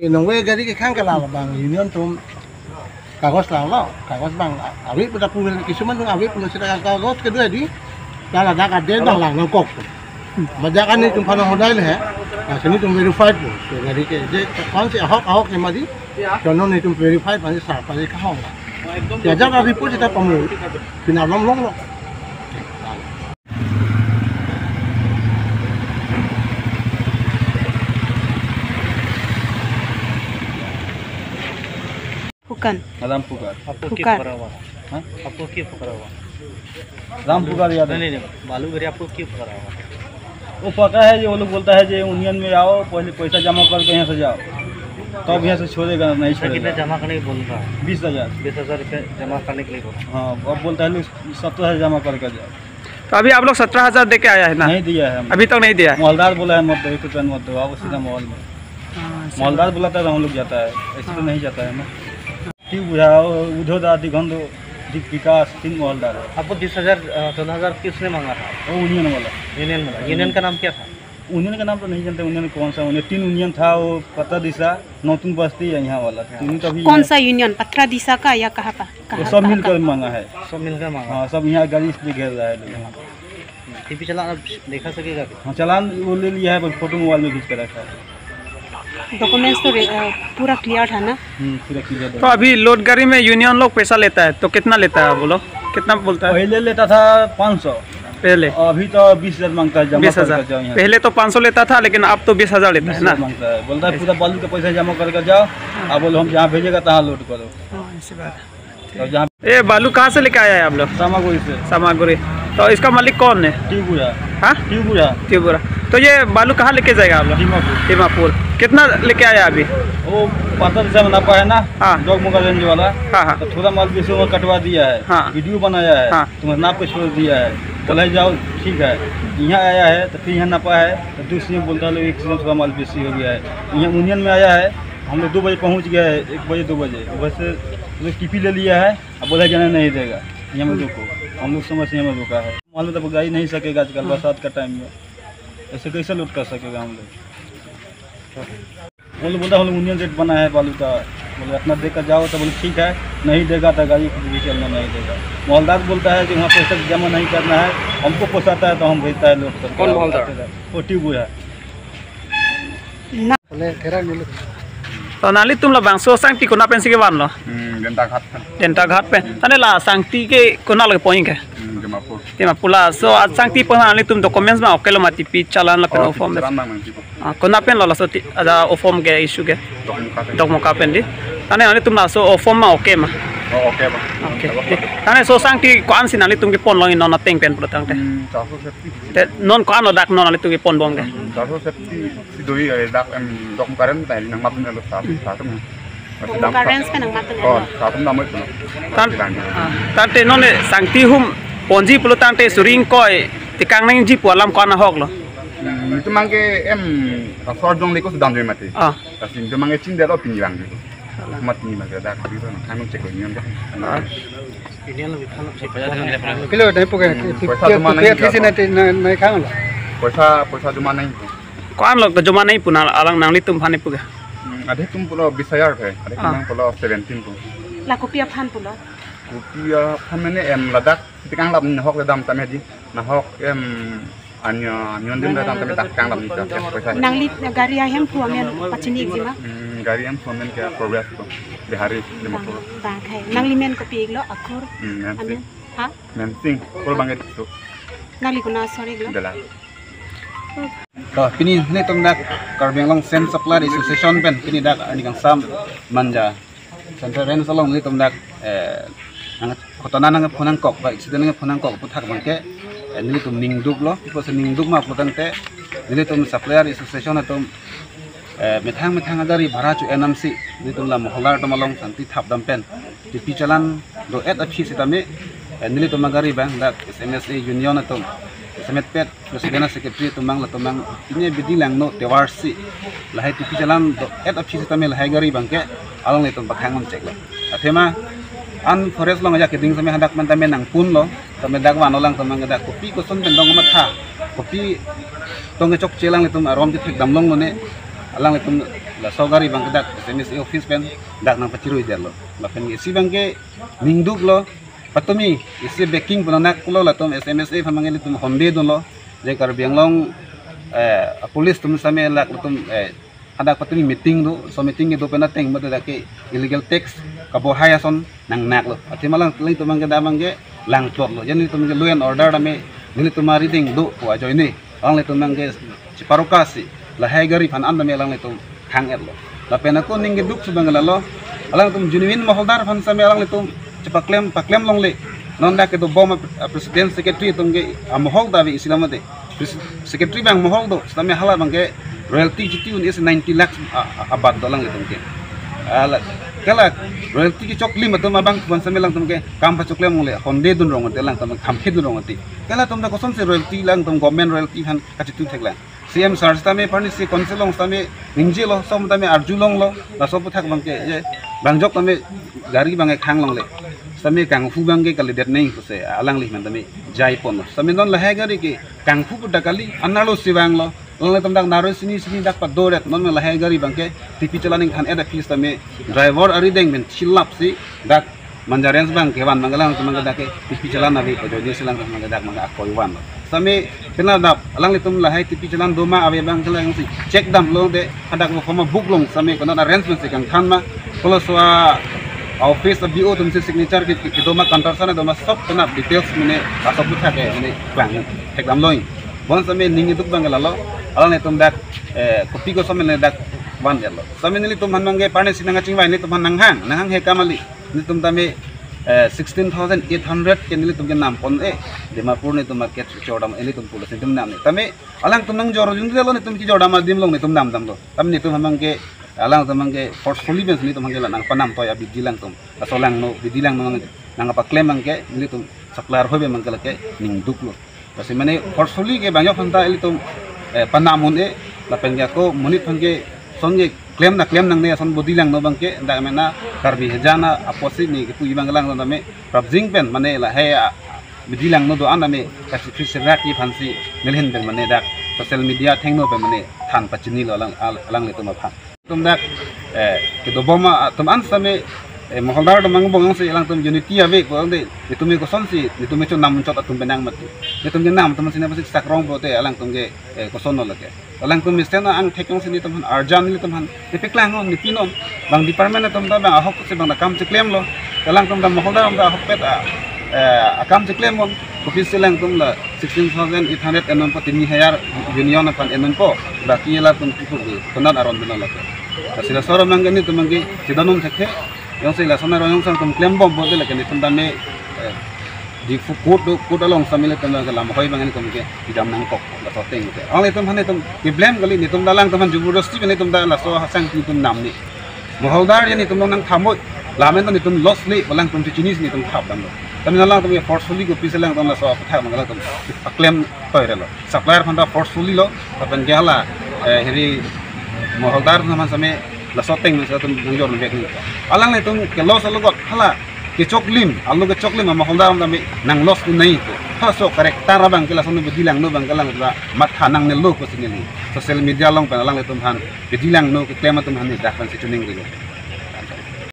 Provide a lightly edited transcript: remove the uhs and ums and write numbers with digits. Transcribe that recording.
Nunggu jadi ke kan kalau bang union tuh kagos lah, kagos bang awit udah punya kisuman tuh awit punya cerita kagos kedua di kalau ada kader dah lah ngokok. Bajakan itu panah modal ya, nah sini tuh verified tuh, jadi ke kalau si ahok yang madi, kalau itu verified pasti sah pasti kahong. Ya jangan report kita pemul, final long. Bukan. Ram पुकार। आपको पुकार। क्यों पकड़ा हुआ? हाँ? आपको क्यों पकड़ा हुआ? राम पुकार याद है? नहीं बालू घरे आपको क्यों पकड़ा हुआ? वो पका है जो वो लोग बोलता है जो यूनियन में आओ पहले पैसा जमा करके यहाँ से जाओ तब यहाँ से छोड़ेगा नहीं कितना छोड़ेगा। जमा करने को बोल रहा है? 20,000। 20,000 रुपये जमा करने के लिए बोला। हाँ अब बोलता है लोग 17,000 जमा करके जाओ। तो अभी आप लोग 17,000 दे के आया है ना? नहीं दिया है अभी तक नहीं दिया है। मोहल्लार बोला है मत दो एक रुपया मत दो आओ सीधा मॉल में। मोहल्लार बुलाता है तो हम लोग जाता है ऐसे तो नहीं जाता है ना। ठीक बुझाओ उधोदा दिगंधो दिक विकास 3 मोहल्लार है। आपको 20,000 14,000 किसने मांगा था? वो यूनियन वाला। यूनियन का नाम क्या था? यूनियन का नाम तो नहीं जानते यूनियन कौन सा यूनियन 3 यूनियन था वो पता दिशा नौतन बस्ती है यहाँ वाला तीनों तभी कौन सा यूनियन? पत्रा दिशा का या कहाँ का? वो सब मिलकर मांगा है। सब मिलकर मांगा। हाँ सब यहाँ गाड़ी से घेर रहा है लोग। टीपी चलान अब देखा सकेगा क्या? हाँ चालान वो ले लिया है पर फोटो मोबाइल में खींच कर रखा है। डॉक्यूमेंट्स तो पूरा क्लियर था ना? पूरा क्लियर। तो अभी लोड गाड़ी में यूनियन लोग पैसा लेता है तो कितना लेता है बोलो? कितना बोलता है? पहले लेता था 500 पहले, अभी तो 20,000 मांगता है। 20,000 पहले तो 500 लेता था लेकिन अब तो 20,000 लेता है ना? मांगता है बोलता है पूरा बालू का पैसा जमा करके जाओ अब बोलो हम जहाँ भेजेगा तहाँ लोड करो। ऐसी बात है। और जहाँ ये बालू कहाँ से लेके आया है आप लोग? सामागुड़ी से। सामागुड़ी। तो इसका मालिक कौन है? टिपुरा। हाँ टिपुरा। त्रिपुरा। तो ये बालू कहाँ लेके जाएगा आप लोग? दीमापुर। कितना लेके आया अभी? वो पाता दिशा में नापा है ना। हाँ। डॉगमोगा रेंज वाला। हाँ। तो थोड़ा माल पीछे में कटवा दिया है। हाँ। वीडियो बनाया है। हाँ। तुम्हें नाप के छोड़ दिया है बोला जाओ ठीक है। यहाँ आया है तो फिर यहाँ नापा है तो दूसरी में बोलता है लोग एक से थोड़ा माल बेसी हो गया है। यहाँ यूनियन में आया है हम लोग 2 बजे पहुँच गया है 1 बजे 2 बजे वैसे लोग टीपी ले लिया है अब बोला जाने नहीं देगा यहाँ में रुको हम लोग समझ यहाँ में रुका है। माल में तो गाड़ी नहीं सकेगा आजकल बरसात का टाइम में ऐसे कैसे लोड कर सकेगा हम लोग। वो लोग बोलता हम लोग यूनियन रेट बना है बालू का बोले अपना देकर जाओ तो बोले ठीक है नहीं देगा तो गाड़ी भी चलना नहीं देगा। मोहल्लार बोलता है कि वहाँ पैसा जमा नहीं करना है हमको पोसाता है तो हम भेजता है लोग। कौन मोहल्लार? वो टिबू है। तो नाली तुम लोग बांसो सांगती कोना पेन के बान लो डेंटा घाट पे तने ला सांगती के कोना लगे पॉइंट है दीमापुर ला सो आज सांगती पर नाली तुम डॉक्यूमेंट्स में ओके लो माती पी चालान ला पेन ओफॉर्म में कोना पेन लो सो आजा ओफॉर्म के इशू के डॉक्यूमेंट पेन दी तने नाली तुम ला सो ओफॉर्म में ओके मा ओके तने सो सांगती कौन सी नाली तुम के पोन लोगी नॉन टेंग पेन प्रोटंग ते नॉन कौन लो डाक नॉन नाली तुम के पोन बोंग के doi dak dok karen tai nang map ne lo sa Currents पे नंगा तो oh sa tum namai puno tante none sangti hum ponji pulo tante suring koi tikang nang ji pualam kona hok lo itu mangke sor dong liko sedang joi mati tapi itu mangke cing dero pinjang gitu mati ni mangke dak gitu kami cek ini kan union में खाना से Kilo dah pukul. Kita sini naik kang lah. पैसा जमा नहीं कौन लोग तो जमा नहीं पुना अलग नांगली तुम फाने पुगे अधिक तुम पुलो 20,000 है अधिक तुम पुलो 17 तुम ला कोपिया फान पुलो कोपिया फान मैंने Ladakh tikang lam hok le dam tame di na hok anya nyon dim le dam tame takang lam ni पैसा नांगली गाड़ी आयम पुआमेन पचनी एक्जिमा गाड़ी हम सोमेन के प्रोग्रेस को बिहारी दिमापुर बात है नांगली मेन को पीगलो अखुर हां men sing pul banget itu Nangli को ना सॉरी गलो adalah तो पिनी ने तुम dak Karbeng Long Sen Supplier Association pen पिनी dak ani kang sam manja center ren salong ni तुम dak nang kotona nang phonang kok ba accident nang phonang kok puthak bangke ni तुम ningduk lo pos ningduk ma potante ni तुम Supplier Association तुम methang agari bhara chu NMC ni तुम la mohlar tomalong santi thap dam pen tipi chalan do et achi sitame ni तुम agari bang dak SMSA union तुम semet pet presiden secretary tumang la tumang ini bidi lang no tewarsi lahai tipi jalan et office tame lahai gari bangke along le tum bakhang on cek la athema an forest long aja keding same hadak man tame nang pun lo tame dak wan olang tumang dak kopi ko son ben dong ma tha kopi tong chok chelang le tum arom ti thik dam long no ne alang le tum la sogari bang dak SMS office pen dak nang paciru jar lo la pen isi bang ke ningduk lo patumi isi backing punanak lo la tum SMS e famangeli tum honde don lo je Karbiang long police tum same lak tum ada patumi meeting do so meeting itu pena teng mata dak illegal tax kabohaya son nang nak lo ati malang ling tum ke damang ke lang tot lo jadi tum ke law and order dame nili tumari ding do wa jo ini ang le tum nang ke ciparukasi la hai gari fan anda me lang le tum hang et lo la pena ko ning ke duk subang lo alang tum genuine maholdar fan same alang le tum cepak klem long le non dak ke do bom president secretary tum ke amohol dawi islamate secretary bang mohol do same hala bang ke royalty jiti is 90 lakhs abad do lang le tum ke ala kala royalty ki chokli matum abang fan same lang tum ke kam pa choklem le honde dun rong te lang tum kam dun rong ti kala tum da kosom se royalty lang tum government royalty han kachitu thekla CM sarsta me parni se konselong same ningje lo som tame arjulong lo la sopu thak bang ke je bangjok tame gari bang khang long le same kangfu bang ke kali det nei se alang li man tame jai pon lo same don la hai gari ke kangfu pu dakali analo siwang lo long le tam dak naro sini dak pa doret non me la hai gari bang ke tipi chalaning khan eda fis tame driver ari deng men chilap si dak manjaren bang ke wan mangalang tum dak ke tipi chalana bi ko jodi silang dak dak mang akoi wan lo same kena dap alang litum lahai tipi jalan doma abe bang jalan si cek dam lo de ada ko fama book long same kono arrangement se kan khan ma kalau soa office of BO tum se signature ki doma counter sana doma sob kena details mene asok butha ke mene bang tek dam loin bon same ningi duk bang lalo alang litum dak kopi ko same ne dak wan jalo same ni litum han mangi parne sinanga chingwai ni tum nang hang he kamali ni tum tame 16,800 ke nili tum ke nam pon Dimapur ni tum market chodam eli tum pulas ni tum nam ni tame alang tum nang jor jun lo ni tum ki jodam dim long ni tum nam dam lo tam ni tum hamang ke alang tum ke portfolio bens ni tum hangela nang panam toy abi dilang tum asolang no bidilang no nang apa claim mang ke nili tum supplier hobe mang ke ning duk lo kasi mane portfolio ke banyak hanta eli tum panamun la pengya ko munit hangke songe claim nang ne son bodilang no bangke nda mena karbi hejana aposi ni ku ibang lang no me prabjing pen mane la he bodilang no do aname kasi fisiraki phansi nelhen ben mane dak social media thengno pe mane than pachini lo alang le tuma phan tum dak ke do boma tum an same moholdar do mang bong se lang tum unity ave ko de tume ko son si tume cho nam chot atum benang mati tum nam tum sine basik sakrong bote alang tum ge ko son no lake alang tum mistena ang thekong sini tum arjan ni tum han epeklang on ni pinon bang department tum da bang ahok se bang kam se claim lo alang tum da moholdar da ahok pet akam se claim on ko pisilang tum la 16,800 enon po tini hayar union apan enon po baki la tum ku konat aron beno lake asila soro mangani tum mangi sidanum thekhe yang saya laksana orang sang tum claim bom bote lagi ni tum dame di food along sambil tum dalam hoi bangan tum ke idam nang kok la soteng ke ang tum hane tum di blame kali ni tum dalang tum juburosti ni tum dalang so sang tum nam ni moholdar ni tum nang thamoi lamen ni tum loss ni balang tum chinis ni tum thap dam tapi nalang tum forcefully ko piselang tum la so patha mangala tum claim toy relo supplier phanda forcefully lo tapan gala heri moholdar naman same la soteng ni satum nangjor ni bek ni alang le tum ke los alogot hala ke choklim alu ke choklim ma holdar am nang los ku nei ko ha so correct tarabang ke la sonu bidilang no bang kalang la matha nang ne lo ko sini social media long pa alang le tum han bidilang no ke tema tum han ni dak pan si tuning ri